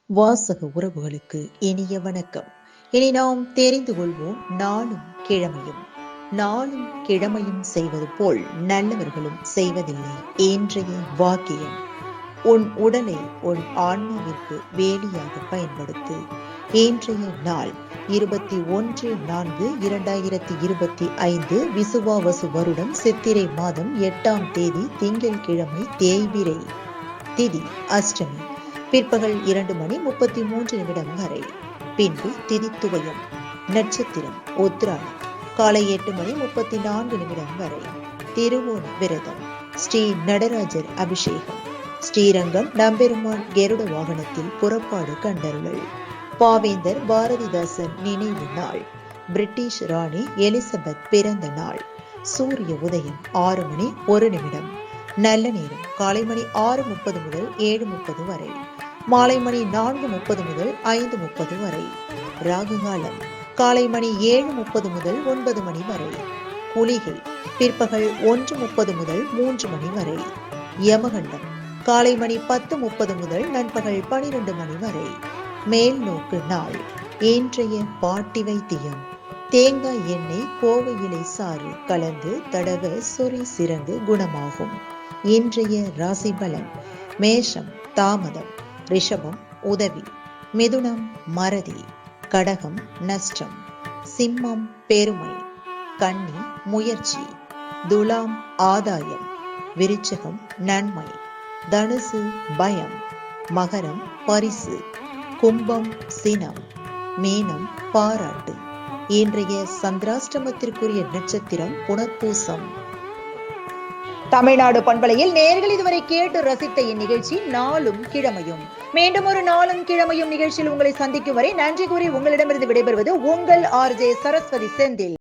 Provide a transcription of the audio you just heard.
வாசக உறவுகளுக்கு இனிய வணக்கம். இனி நாம் தெரிந்து கொள்வோம் நாளும் கிழமையும். நாளும் கிழமையும் செய்வது போல் நல்லவர்களும் செய்வதில்லை இன்றைய வாக்கியம். உன் உடலை உன் ஆன்மாவிற்கு வேலியாக பயன்படுத்து. இன்றைய நாள் 21/4/2025 விசுவாவசு வருடம் சித்திரை மாதம் 8ஆம் தேதி திங்கட்கிழமை, தேய்பிறை திதி அஷ்டமி. பிற்பகல் 2:33 வரை. பின்பு திதி துவயம். நட்சத்திரம் உத்திராடம். காலை 8:34 வரை. திருவோண விரதம். ஸ்ரீ நடராஜர் அபிஷேகம். ஸ்ரீரங்கம் நம்பெருமாள் கருட வாகனத்தில் புறப்பாடு கண்டருளல். பாவேந்தர் பாரதிதாசன் நினைவு நாள். பிரிட்டிஷ் ராணி எலிசபெத் பிறந்த நாள். சூரிய உதயம் 6:01. நல்ல நேரம் காலை மணி 6:30 முதல் 7:30 வரை. மாலை மணி 4:30 முதல் 5:30 வரை. ராகு காலம் காலை மணி 7:30 முதல் 9 மணி வரை. குளிகை பிற்பகல் 1:30 முதல் 3 மணி வரை. யமகண்டம் காலை மணி 10:30 முதல் நண்பகல் 12 மணி வரை. மேல் நோக்கு நாள். இன்றைய பாட்டி வைத்தியம். தேங்காய் எண்ணெய் கோவை இலை சாறு கலந்து தடவ சொறி சிறந்து குணமாகும். இன்றைய ராசி பலன். மேஷம் தாமதம், ரிஷபம் உதவி, மிதுனம் மறதி, கடகம் நஷ்டம், சிம்மம் பெருமை, கன்னி முயற்சி, துலாம் ஆதாயம், விருச்சகம் நன்மை, தனுசு பயம், மகரம் பரிசு, கும்பம் சினம், மீனம் பாராட்டு. இன்றைய சந்திராஷ்டமத்திற்குரிய நட்சத்திரம் புனர்பூசம். தமிழ்நாடு பண்பலையில் நேயர்கள் இதுவரை கேட்டு ரசித்த இந்நிகழ்ச்சி நாளும் கிழமையும். மீண்டும் ஒரு நாளும் கிழமையும் நிகழ்ச்சியில் உங்களை சந்திக்கும் வரை நன்றி கூறி உங்களிடமிருந்து விடைபெறுவது உங்கள் RJ சரஸ்வதி செந்தில்.